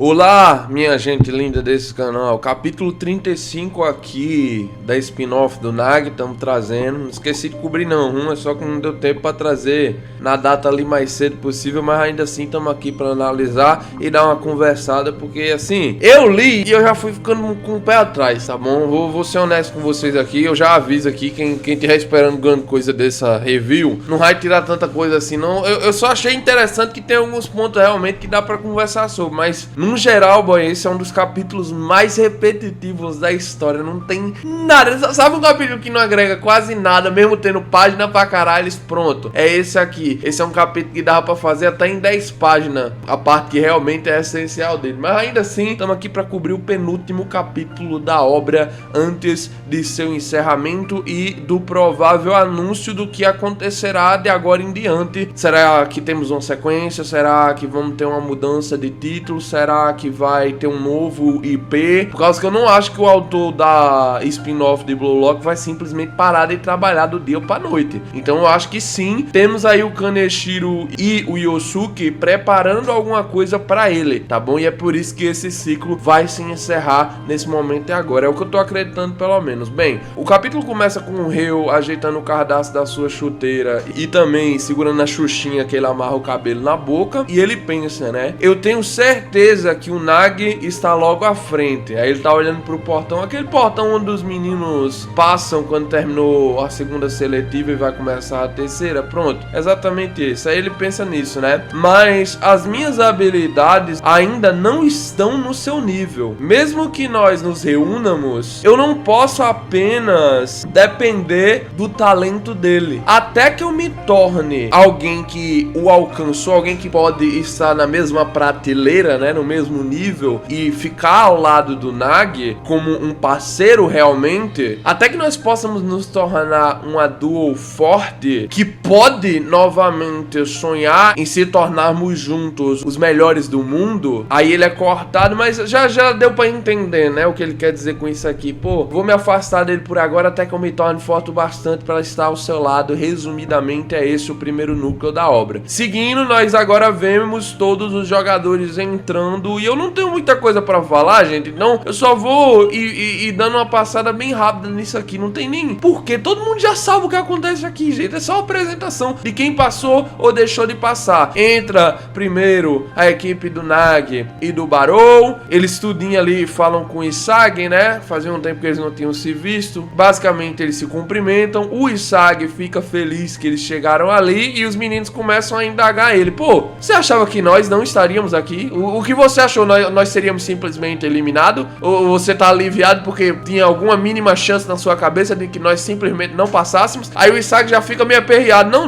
Olá, minha gente linda desse canal, capítulo 35 aqui da spin-off do Nag, estamos trazendo, não esqueci de cobrir não, é só que não deu tempo para trazer na data ali mais cedo possível, mas ainda assim estamos aqui para analisar e dar uma conversada, porque assim, eu li e eu já fui ficando com o pé atrás, tá bom? Vou ser honesto com vocês aqui, eu já aviso aqui, quem estiver esperando grande coisa dessa review, não vai tirar tanta coisa assim não, eu só achei interessante que tem alguns pontos realmente que dá para conversar sobre, mas no geral, boy, esse é um dos capítulos mais repetitivos da história. Não tem nada. Sabe um capítulo que não agrega quase nada, mesmo tendo página pra caralho? Pronto, é esse aqui. Esse é um capítulo que dava pra fazer até em 10 páginas, a parte que realmente é essencial dele. Mas ainda assim, estamos aqui pra cobrir o penúltimo capítulo da obra antes de seu encerramento e do provável anúncio do que acontecerá de agora em diante. Será que temos uma sequência? Será que vamos ter uma mudança de título? Será que vai ter um novo IP? Por causa que eu não acho que o autor da spin-off de Blue Lock vai simplesmente parar de trabalhar do dia pra noite. Então eu acho que sim, temos aí o Kaneshiro e o Yosuke preparando alguma coisa pra ele, tá bom? E é por isso que esse ciclo vai se encerrar nesse momento e agora. É o que eu tô acreditando pelo menos. Bem, o capítulo começa com o Ryo ajeitando o cardaço da sua chuteira e também segurando a xuxinha que ele amarra o cabelo na boca. E ele pensa, né? Eu tenho certeza que o Nag está logo à frente. Aí ele tá olhando pro portão, aquele portão onde os meninos passam quando terminou a segunda seletiva e vai começar a terceira. Pronto, exatamente isso. Aí ele pensa nisso, né? Mas as minhas habilidades ainda não estão no seu nível. Mesmo que nós nos reúnamos, eu não posso apenas depender do talento dele. Até que eu me torne alguém que o alcançou, alguém que pode estar na mesma prateleira, né? No mesmo nível e ficar ao lado do Nag como um parceiro realmente, até que nós possamos nos tornar uma duo forte que pode novamente sonhar em se tornarmos juntos os melhores do mundo. Aí ele é cortado, mas já deu pra entender, né, o que ele quer dizer com isso aqui. Pô, vou me afastar dele por agora até que eu me torne forte o bastante para estar ao seu lado. Resumidamente é esse o primeiro núcleo da obra. Seguindo, nós agora vemos todos os jogadores entrando e eu não tenho muita coisa pra falar, gente, então eu só vou ir dando uma passada bem rápida nisso aqui, não tem nem porque todo mundo já sabe o que acontece aqui, gente, é só uma apresentação de quem passou ou deixou de passar. Entra primeiro a equipe do Nag e do Barou, eles tudinho ali falam com o Isagi, né, fazia um tempo que eles não tinham se visto, basicamente eles se cumprimentam, o Isagi fica feliz que eles chegaram ali e os meninos começam a indagar ele, pô, você achava que nós não estaríamos aqui? O que você achou? Nós seríamos simplesmente eliminados? Ou você tá aliviado porque tinha alguma mínima chance na sua cabeça de que nós simplesmente não passássemos? Aí o Isagi já fica meio aperreado. Eu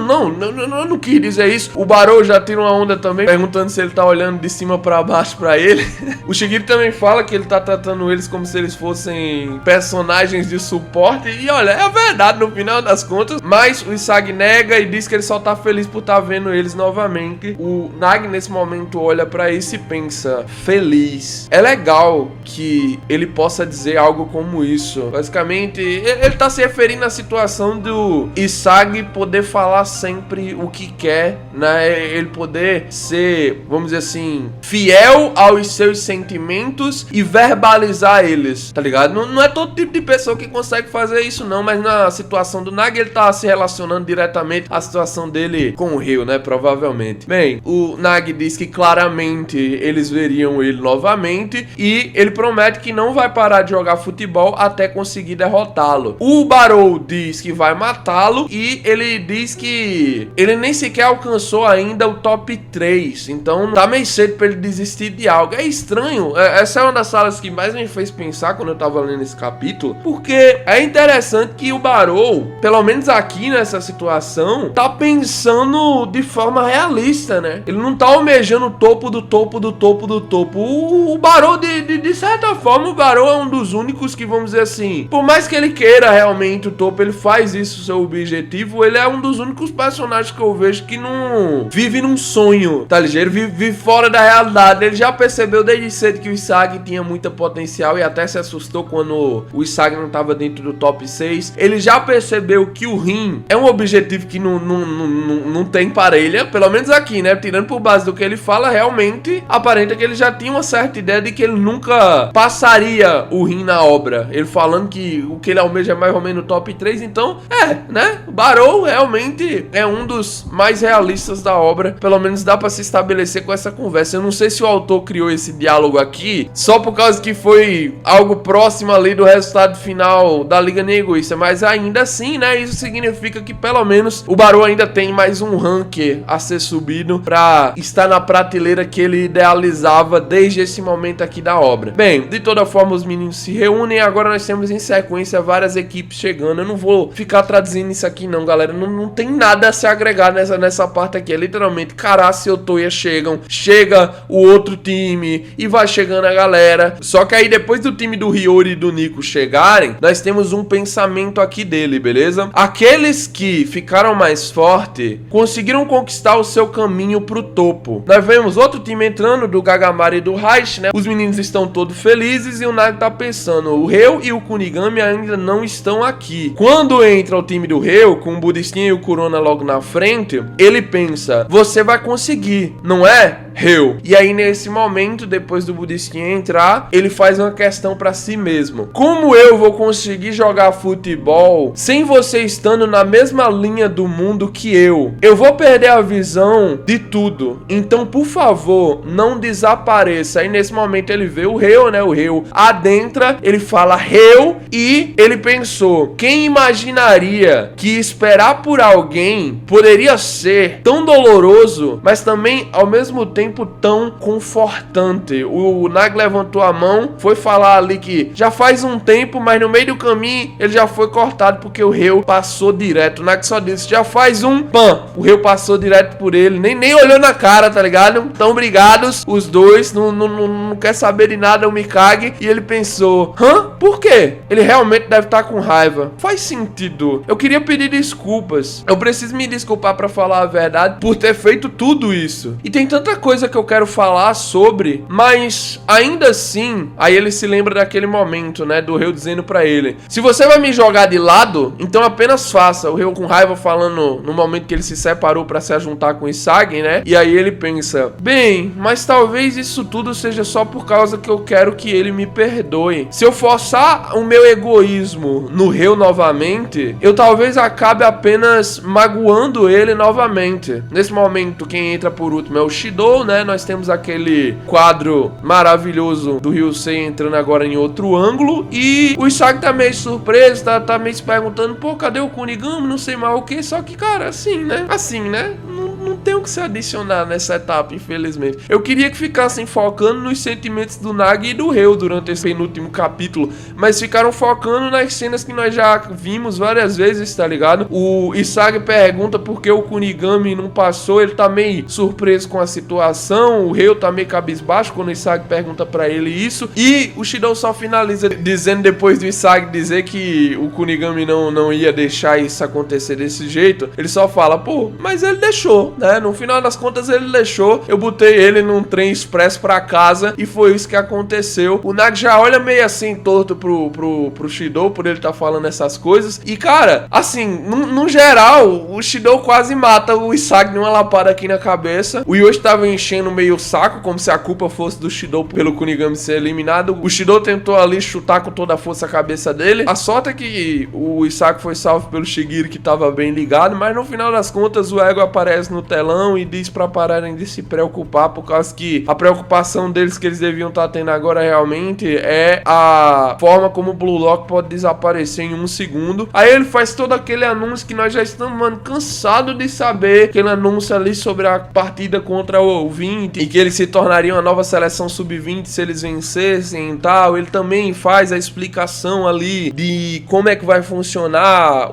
não quis dizer isso. O Barou já tira uma onda também, perguntando se ele tá olhando de cima pra baixo pra ele. O Shigiri também fala que ele tá tratando eles como se eles fossem personagens de suporte. E olha, é a verdade no final das contas. Mas o Isagi nega e diz que ele só tá feliz por estar vendo eles novamente. O Nag nesse momento olha pra isso e pensa, feliz. É legal que ele possa dizer algo como isso. Basicamente, ele tá se referindo à situação do Isagi poder falar sempre o que quer, né? Ele poder ser, vamos dizer assim, fiel aos seus sentimentos e verbalizar eles, tá ligado? Não é todo tipo de pessoa que consegue fazer isso não, mas na situação do Nag ele tá se relacionando diretamente à situação dele com o Ryo, né? Provavelmente. Bem, o Nag diz que claramente eles veriam ele novamente e ele promete que não vai parar de jogar futebol até conseguir derrotá-lo. O Barou diz que vai matá-lo e ele diz que ele nem sequer alcançou ainda o top 3, então tá meio cedo pra ele desistir de algo. É estranho, essa é uma das salas que mais me fez pensar quando eu tava lendo esse capítulo, porque é interessante que o Barou, pelo menos aqui nessa situação, tá pensando de forma realista, né? Ele não tá almejando o topo do topo do topo do topo. O Barou, de certa forma, o Barou é um dos únicos que, vamos dizer assim, por mais que ele queira realmente o topo, ele faz isso seu objetivo, ele é um dos únicos personagens que eu vejo que não vive num sonho, tá ligeiro? Vive fora da realidade. Ele já percebeu desde cedo que o Isagi tinha muita potencial e até se assustou quando o Isagi não tava dentro do top 6. Ele já percebeu que o Rin é um objetivo que não tem parelha, pelo menos aqui, né? Tirando por base do que ele fala, realmente aparenta que ele já tinha uma certa ideia de que ele nunca passaria o Rin na obra. Ele falando que o que ele almeja é mais ou menos o top 3, então, né? O Barou realmente é um dos mais realistas da obra, pelo menos dá pra se estabelecer com essa conversa. Eu não sei se o autor criou esse diálogo aqui só por causa que foi algo próximo ali do resultado final da Liga Neguista, mas ainda assim, né, isso significa que pelo menos o Barou ainda tem mais um rank a ser subido pra estar na prateleira que ele idealizava desde esse momento aqui da obra. Bem, de toda forma os meninos se reúnem e agora nós temos em sequência várias equipes chegando. Eu não vou ficar traduzindo isso aqui não, galera, não tem nada a se agregar nessa parte aqui, é literalmente Caraça e Otoya chega o outro time e vai chegando a galera. Só que aí depois do time do Hiyori e do Nico chegarem, nós temos um pensamento aqui dele, beleza? Aqueles que ficaram mais fortes conseguiram conquistar o seu caminho pro topo. Nós vemos outro time entrando, do Gagamari e do Raish, né? Os meninos estão todos felizes e o Nagi tá pensando, o Ryo e o Kunigami ainda não estão aqui. Quando entra o time do Ryo, com o Budistinha e o Kurona logo na frente, ele pensa, você vai conseguir, não é, Ryo? E aí nesse momento, depois do Budistinha entrar, ele faz uma questão pra si mesmo. Como eu vou conseguir jogar futebol sem você estando na mesma linha do mundo que eu? Eu vou perder a visão de tudo. Então, por favor, não desapareça. Aí nesse momento ele vê o Ryo, né? O Ryo adentra, ele fala Ryo e ele pensou, quem imaginaria que esperar por alguém poderia ser tão doloroso, mas também ao mesmo tempo tão confortante. O Nagi levantou a mão, foi falar ali que já faz um tempo, mas no meio do caminho ele já foi cortado porque o Ryo passou direto. O Nagi só disse, já faz um, pam, o Ryo passou direto por ele, nem olhou na cara, tá ligado? Tão brigados os dois, não quer saber de nada o Mikage, e ele pensou, por quê? Ele realmente deve estar com raiva. Faz sentido. Eu queria pedir desculpas. Eu preciso me desculpar pra falar a verdade por ter feito tudo isso. E tem tanta coisa que eu quero falar sobre, mas ainda assim, aí ele se lembra daquele momento, né, do Ryo dizendo pra ele, se você vai me jogar de lado, então apenas faça. O Ryo com raiva falando no momento que ele se separou pra se juntar com o Isagi, né, e aí ele pensa, bem, mas talvez isso tudo seja só por causa que eu quero que ele me perdoe. Se eu forçar o meu egoísmo no Ryo novamente, eu talvez acabe apenas magoando ele novamente. Nesse momento, quem entra por último é o Shidou, né, nós temos aquele quadro maravilhoso do Ryusei entrando agora em outro ângulo, e o Isagi tá meio surpreso, tá meio se perguntando, pô, cadê o Kunigami, não sei mais o que, só que, cara, assim, né, não tem o que se adicionar nessa etapa, infelizmente. Eu queria que ficassem focando nos sentimentos do Nagi e do Ryo durante esse penúltimo capítulo, mas ficaram focando nas cenas que nós já vimos várias vezes, tá ligado? O Isagi pergunta por que o Kunigami não passou, ele tá meio surpreso com a situação, o Ryo tá meio cabisbaixo quando o Isagi pergunta pra ele isso, e o Shidou só finaliza dizendo, depois do Isagi dizer que o Kunigami não ia deixar isso acontecer desse jeito, ele só fala, pô, mas ele deixou, né? No final das contas ele deixou, eu botei ele num trem expresso pra casa e foi isso que aconteceu. O Nagi já olha meio assim torto pro Shidou por ele tá falando essas coisas, e cara, assim, no geral, o Shidou quase mata o Isagi numa lapada aqui na cabeça. O Yoshi tava enchendo meio o saco, como se a culpa fosse do Shidou pelo Kunigami ser eliminado. O Shidou tentou ali chutar com toda a força a cabeça dele. A sorte é que o Isagi foi salvo pelo Shigiri, que tava bem ligado, mas no final das contas o Ego aparece no telão e diz pra pararem de se preocupar, por causa que a preocupação deles que eles deviam estar tendo agora realmente é a forma como o Blue Lock pode desaparecer em um segundo. Aí ele faz todo aquele anúncio que nós já estamos, mano, cansados de saber, aquele anúncio ali sobre a partida contra o 20 e que eles se tornariam a nova seleção sub-20 se eles vencessem e tal. Ele também faz a explicação ali de como é que vai funcionar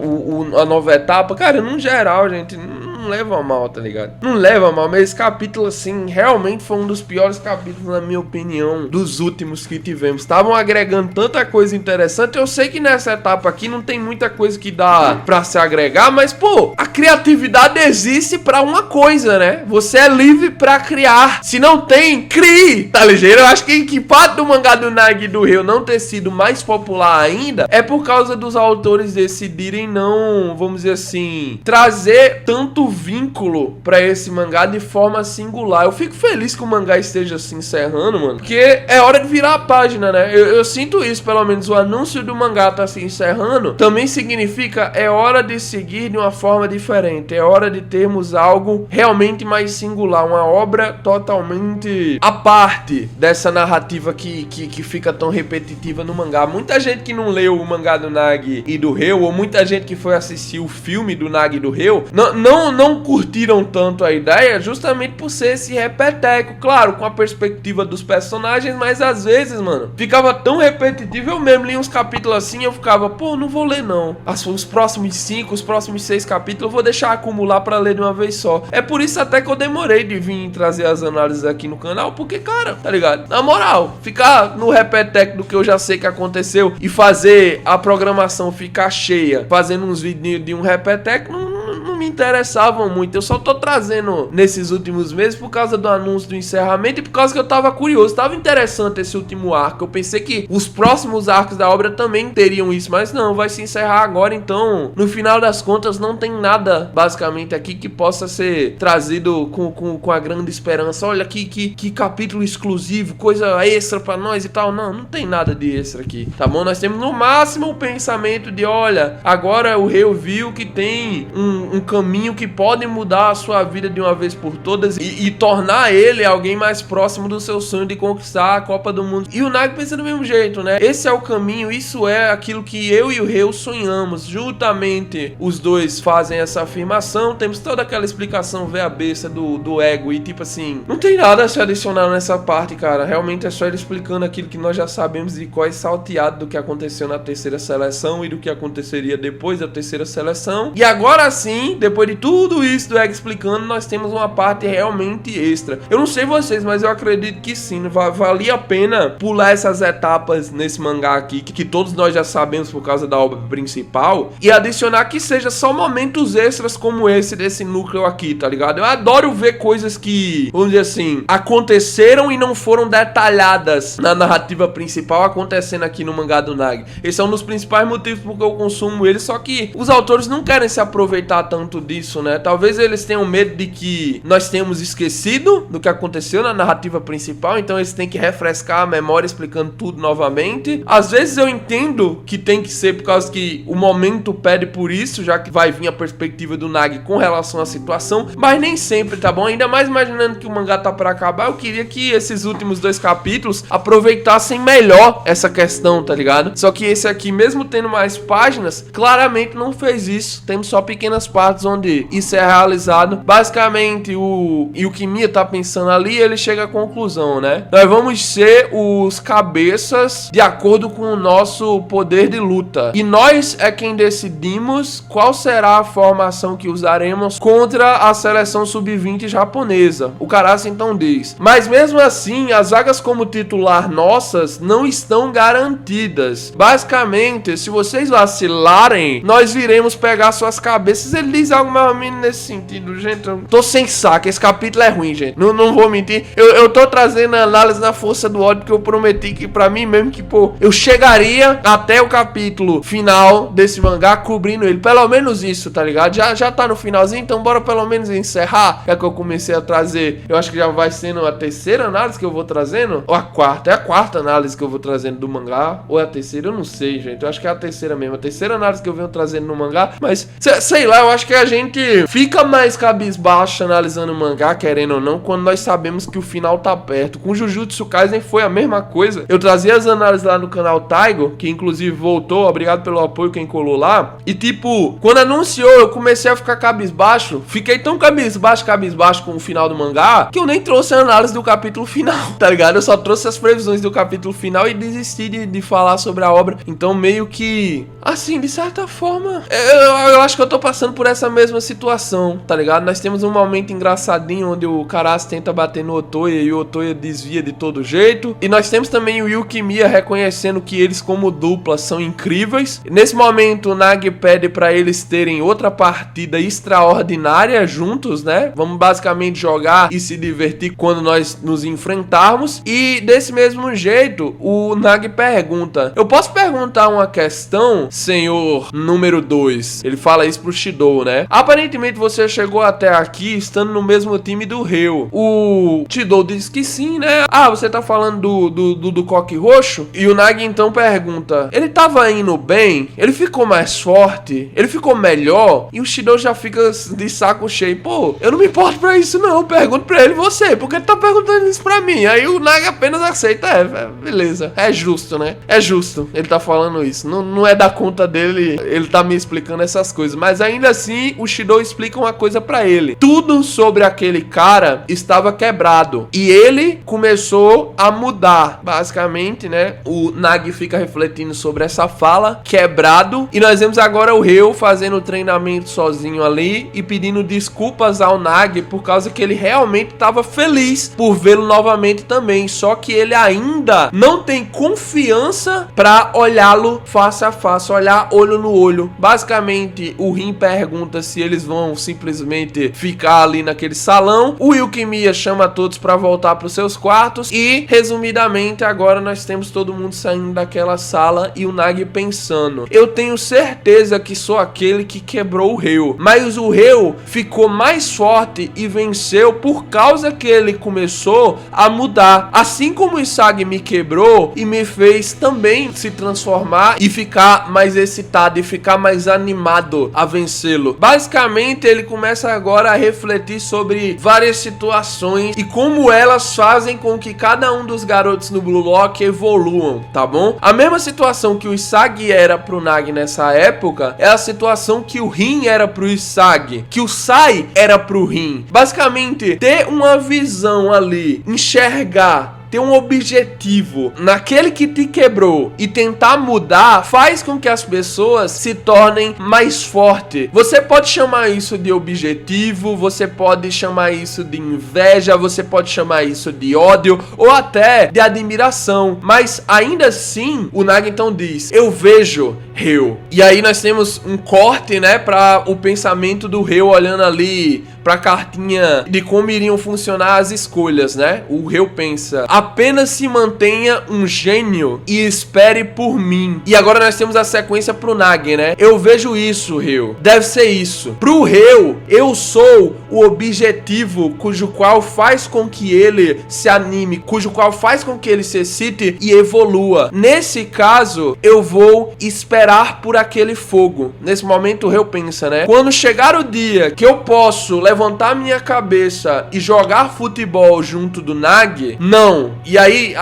a nova etapa. Cara, no geral, gente, não leva a mal, tá ligado? Não leva a mal, mas esse capítulo, assim, realmente foi um dos piores capítulos, na minha opinião, dos últimos que tivemos. Estavam agregando tanta coisa interessante. Eu sei que nessa etapa aqui não tem muita coisa que dá pra se agregar, mas, pô, a criatividade existe pra uma coisa, né? Você é livre pra criar. Se não tem, crie, tá ligeiro? Eu acho que parte do mangá do Nagi e do Ryo não ter sido mais popular ainda é por causa dos autores decidirem não, vamos dizer assim, trazer tanto dando vínculo pra esse mangá de forma singular. Eu fico feliz que o mangá esteja se encerrando, mano, porque é hora de virar a página, né? Eu sinto isso, pelo menos o anúncio do mangá tá se encerrando, também significa é hora de seguir de uma forma diferente, é hora de termos algo realmente mais singular, uma obra totalmente à parte dessa narrativa que fica tão repetitiva no mangá. Muita gente que não leu o mangá do Nagi e do Ryo, ou muita gente que foi assistir o filme do Nagi e do Ryo, não curtiram tanto a ideia, justamente por ser esse repeteco, claro, com a perspectiva dos personagens, mas às vezes, mano, ficava tão repetitivo. Eu mesmo li uns capítulos assim, eu ficava, pô, não vou ler não. Os próximos 5, os próximos 6 capítulos eu vou deixar acumular pra ler de uma vez só. É por isso até que eu demorei de vir trazer as análises aqui no canal, porque, cara, tá ligado? Na moral, ficar no repeteco do que eu já sei que aconteceu e fazer a programação ficar cheia, fazendo uns vídeos de um repeteco, não me interessavam muito. Eu só tô trazendo nesses últimos meses por causa do anúncio do encerramento e por causa que eu tava curioso. Tava interessante esse último arco. Eu pensei que os próximos arcos da obra também teriam isso, mas não, vai se encerrar agora. Então, no final das contas, não tem nada basicamente aqui que possa ser trazido com a grande esperança. Olha que capítulo exclusivo, coisa extra pra nós e tal. Não tem nada de extra aqui, tá bom? Nós temos no máximo o pensamento de, olha, agora o Ryo viu que tem um caminho que pode mudar a sua vida de uma vez por todas e tornar ele alguém mais próximo do seu sonho de conquistar a Copa do Mundo. E o Nagi pensa do mesmo jeito, né? Esse é o caminho, isso é aquilo que eu e o Ryo sonhamos. Juntamente os dois fazem essa afirmação, temos toda aquela explicação véia besta do ego e tipo assim, não tem nada a se adicionar nessa parte, cara. Realmente é só ele explicando aquilo que nós já sabemos de qual é salteado do que aconteceu na terceira seleção e do que aconteceria depois da terceira seleção. E agora sim, depois de tudo isso do Egg explicando, nós temos uma parte realmente extra. Eu não sei vocês, mas eu acredito que sim, valia a pena pular essas etapas nesse mangá aqui, que todos nós já sabemos por causa da obra principal, e adicionar que seja só momentos extras como esse desse núcleo aqui, tá ligado? Eu adoro ver coisas que, vamos dizer assim, aconteceram e não foram detalhadas na narrativa principal acontecendo aqui no mangá do Nagi. Esse é um dos principais motivos porque eu consumo ele, só que os autores não querem se aproveitar tanto disso, né? Talvez eles tenham medo de que nós tenhamos esquecido do que aconteceu na narrativa principal, então eles têm que refrescar a memória explicando tudo novamente. Às vezes eu entendo que tem que ser por causa que o momento pede por isso, já que vai vir a perspectiva do Nagi com relação à situação, mas nem sempre, tá bom? Ainda mais imaginando que o mangá tá pra acabar, eu queria que esses últimos 2 capítulos aproveitassem melhor essa questão, tá ligado? Só que esse aqui, mesmo tendo mais páginas, claramente não fez isso. Temos só pequenas partes onde isso é realizado. Basicamente, o Kimiya tá pensando ali, ele chega à conclusão, né? Nós vamos ser os cabeças de acordo com o nosso poder de luta. E nós é quem decidimos qual será a formação que usaremos contra a seleção sub-20 japonesa. O Karase então diz: mas mesmo assim, as vagas como titular nossas não estão garantidas. Basicamente, se vocês vacilarem, nós iremos pegar suas cabeças. Ele diz algo mais ou menos nesse sentido. Gente, eu tô sem saco. Esse capítulo é ruim, gente. Não vou mentir. Eu tô trazendo análise na força do ódio, porque eu prometi que pra mim mesmo que, pô, eu chegaria até o capítulo final desse mangá cobrindo ele. Pelo menos isso, tá ligado? Já tá no finalzinho, então bora pelo menos encerrar. É que eu comecei a trazer. Eu acho que já vai sendo a terceira análise que eu vou trazendo. Ou a quarta. É a quarta análise que eu vou trazendo do mangá. Ou é a terceira? Eu não sei, gente. Eu acho que é a terceira mesmo. A terceira análise que eu venho trazendo no mangá. Mas, sei lá, eu acho que a gente fica mais cabisbaixo analisando o mangá, querendo ou não, quando nós sabemos que o final tá perto. Com Jujutsu Kaisen foi a mesma coisa. Eu trazia as análises lá no canal Taigo, que inclusive voltou. Obrigado pelo apoio quem colou lá. E tipo, quando anunciou, eu comecei a ficar cabisbaixo. Fiquei tão cabisbaixo com o final do mangá, que eu nem trouxe a análise do capítulo final, tá ligado? Eu só trouxe as previsões do capítulo final e desisti de falar sobre a obra. Então meio que, assim, de certa forma, eu acho que eu tô passando por essa mesma situação, tá ligado? Nós temos um momento engraçadinho onde o Karase tenta bater no Otoya e o Otoya desvia de todo jeito. E nós temos também o Yukimiya reconhecendo que eles como dupla são incríveis. Nesse momento o Nagi pede pra eles terem outra partida extraordinária juntos, né? Vamos basicamente jogar e se divertir quando nós nos enfrentarmos. E desse mesmo jeito o Nagi pergunta: eu posso perguntar uma questão, senhor número 2? Ele fala isso pro Shidou, né? né? Aparentemente você chegou até aqui estando no mesmo time do Ryo. O Chidou diz que sim, né? Ah, você tá falando do coque roxo? E o Nagi então pergunta, ele tava indo bem? Ele ficou mais forte? Ele ficou melhor? E o Chidou já fica de saco cheio. Pô, eu não me importo pra isso não, pergunto pra ele você, porque ele tá perguntando isso pra mim. Aí o Nagi apenas aceita, beleza, é justo, né? É justo, ele tá falando isso, não é da conta dele, ele tá me explicando essas coisas, mas ainda assim o Chidou explica uma coisa pra ele. Tudo sobre aquele cara estava quebrado e ele começou a mudar, basicamente, né? O Nagi fica refletindo sobre essa fala, quebrado, e nós vemos agora o Ryo fazendo o treinamento sozinho ali e pedindo desculpas ao Nagi por causa que ele realmente estava feliz por vê-lo novamente também, só que ele ainda não tem confiança pra olhá-lo face a face, olhar olho no olho. Basicamente, o Rin pergunta se eles vão simplesmente ficar ali naquele salão. O Yukimiya chama todos pra voltar pros seus quartos e, resumidamente, agora nós temos todo mundo saindo daquela sala e o Nagi pensando, eu tenho certeza que sou aquele que quebrou o Ryo, mas o Ryo ficou mais forte e venceu por causa que ele começou a mudar, assim como o Isagi me quebrou e me fez também se transformar e ficar mais excitado e ficar mais animado a vencê-lo. Basicamente, ele começa agora a refletir sobre várias situações e como elas fazem com que cada um dos garotos no Blue Lock evoluam, tá bom? A mesma situação que o Isagi era pro Nagi nessa época é a situação que o Rin era pro Isagi, que o Sai era pro Rin. Basicamente, ter uma visão ali, enxergar, ter um objetivo naquele que te quebrou e tentar mudar faz com que as pessoas se tornem mais fortes. Você pode chamar isso de objetivo, você pode chamar isso de inveja, você pode chamar isso de ódio ou até de admiração, mas ainda assim o Nagi então diz, eu vejo Ryo. E aí nós temos um corte, né, para o pensamento do Ryo olhando ali pra cartinha de como iriam funcionar as escolhas, né? O Ryo pensa, apenas se mantenha um gênio e espere por mim. E agora nós temos a sequência pro Nagi, né? Eu vejo isso, Ryo. Deve ser isso. Pro Ryo, eu sou o objetivo cujo qual faz com que ele se anime, cujo qual faz com que ele se excite e evolua. Nesse caso, eu vou esperar por aquele fogo. Nesse momento o Ryo pensa, né? Quando chegar o dia que eu posso levantar minha cabeça e jogar futebol junto do Nagi, não. E aí,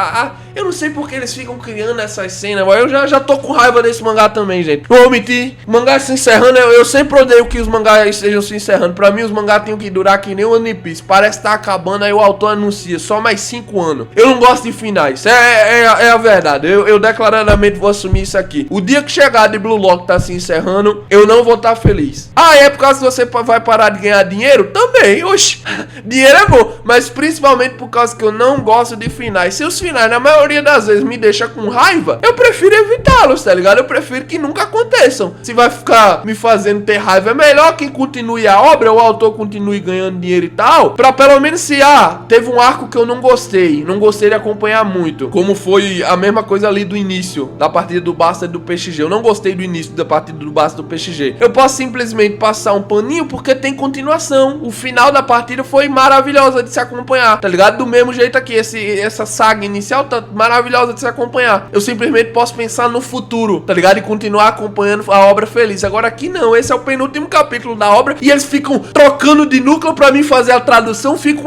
eu não sei porque eles ficam criando essas cenas, mas eu já tô com raiva desse mangá também, gente. Não vou mentir, o mangá se encerrando, eu sempre odeio que os mangás estejam se encerrando. Pra mim, os mangás tinham que durar que nem o One Piece. Parece que tá acabando, aí o autor anuncia só mais 5 anos. Eu não gosto de finais, é a verdade. Eu declaradamente vou assumir isso aqui. O dia que chegar de Blue Lock tá se encerrando, eu não vou estar feliz. É por causa que você vai parar de ganhar dinheiro? Também, oxi. Dinheiro é bom, mas principalmente por causa que eu não gosto de finais. Se os finais, na maioria das vezes, me deixam com raiva, eu prefiro evitá-los, tá ligado? Eu prefiro que nunca aconteçam. Se vai ficar me fazendo ter raiva, é melhor que continue a obra, o autor continue ganhando dinheiro e tal, pra pelo menos se, teve um arco que eu não gostei de acompanhar muito, como foi a mesma coisa ali do início, da partida do Basta e do PXG. Eu não gostei do início da partida do Basta e do PXG. Eu posso simplesmente passar um paninho porque tem continuação. O final da partida foi maravilhosa de se acompanhar, tá ligado? Do mesmo jeito aqui, essa saga inicial tá maravilhosa de se acompanhar. Eu simplesmente posso pensar no futuro, tá ligado? E continuar acompanhando a obra feliz. Agora aqui não, esse é o penúltimo capítulo da obra e eles ficam trocando de núcleo pra mim fazer a tradução, fica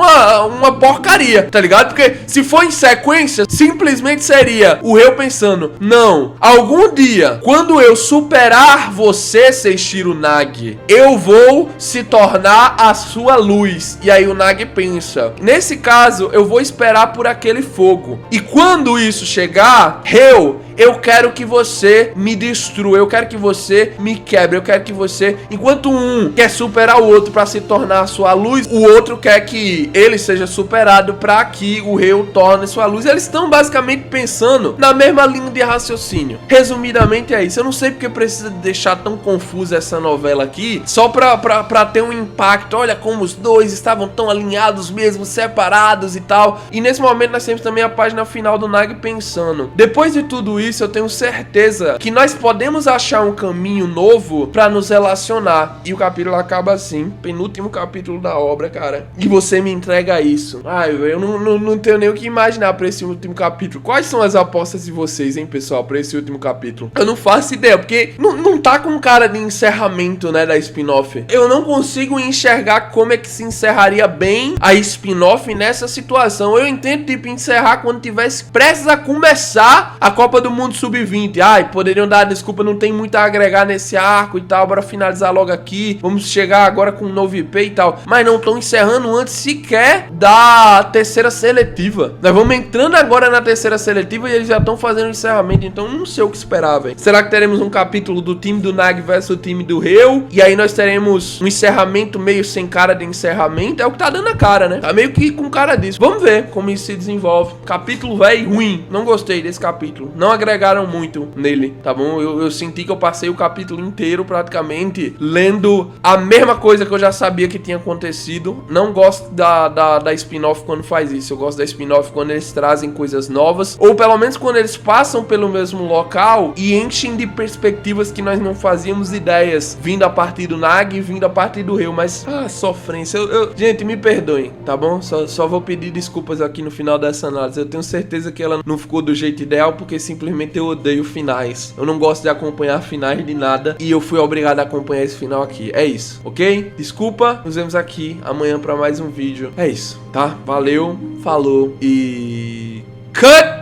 uma porcaria, tá ligado? Porque se for em sequência, simplesmente seria o Ryo pensando, não, algum dia, quando eu superar você, Seishiro Nagi, eu vou se tornar a sua luz. E aí o Nagi pensa, nesse caso, eu vou esperar por aquele fogo. E quando isso chegar, Ryo, eu quero que você me destrua, eu quero que você me quebre, eu quero que você, enquanto um quer superar o outro para se tornar a sua luz, o outro quer que ele seja superado para que o Ryo torne sua luz. Eles estão basicamente pensando na mesma linha de raciocínio. Resumidamente é isso. Eu não sei porque precisa deixar tão confusa essa novela aqui, só pra ter um impacto. Olha como os dois estavam tão alinhados mesmo, separados e tal. E nesse momento nós temos também a página final do Nagi pensando, depois de tudo isso, eu tenho certeza que nós podemos achar um caminho novo pra nos relacionar. E o capítulo acaba assim, penúltimo capítulo da obra, cara. E você me entrega isso. Eu não tenho nem o que imaginar pra esse último capítulo. Quais são as apostas de vocês, hein, pessoal, pra esse último capítulo? Eu não faço ideia, porque não tá com cara de encerramento, né, da spin-off. Eu não consigo enxergar como é que se encerraria bem a spin-off nessa situação. Eu entendo, tipo, encerrar quando tivesse prestes a começar a Copa do Mundo Sub-20. Poderiam dar desculpa, não tem muito a agregar nesse arco e tal, bora finalizar logo aqui. Vamos chegar agora com um novo IP e tal. Mas não, estão encerrando antes sequer da terceira seletiva. Nós vamos entrando agora na terceira seletiva e eles já estão fazendo o encerramento, então não sei o que esperar, velho. Será que teremos um capítulo do time do Nag versus o time do Reu? E aí nós teremos um encerramento meio sem cara de encerramento? É o que tá dando a cara, né? Tá meio que com cara disso. Vamos ver como isso se desenvolve. Capítulo, velho, ruim. Não gostei desse capítulo. Não agregaram muito nele, tá bom? Eu senti que eu passei o capítulo inteiro praticamente lendo a mesma coisa que eu já sabia que tinha acontecido. Não gosto da spin-off quando faz isso. Eu gosto da spin-off quando eles trazem coisas novas, ou pelo menos quando eles passam pelo mesmo local e enchem de perspectivas que nós não fazíamos ideias, vindo a partir do Nag e vindo a partir do Reu. Mas, sofrência. Gente, me perdoem, tá bom? Só vou pedir desculpas aqui no final dessa análise. Eu tenho certeza que ela não ficou do jeito ideal, porque simplesmente eu odeio finais. Eu não gosto de acompanhar finais de nada, e eu fui obrigado a acompanhar esse final aqui. É isso, ok? Desculpa, nos vemos aqui amanhã pra mais um vídeo. É isso, tá? Valeu, falou e... Cut!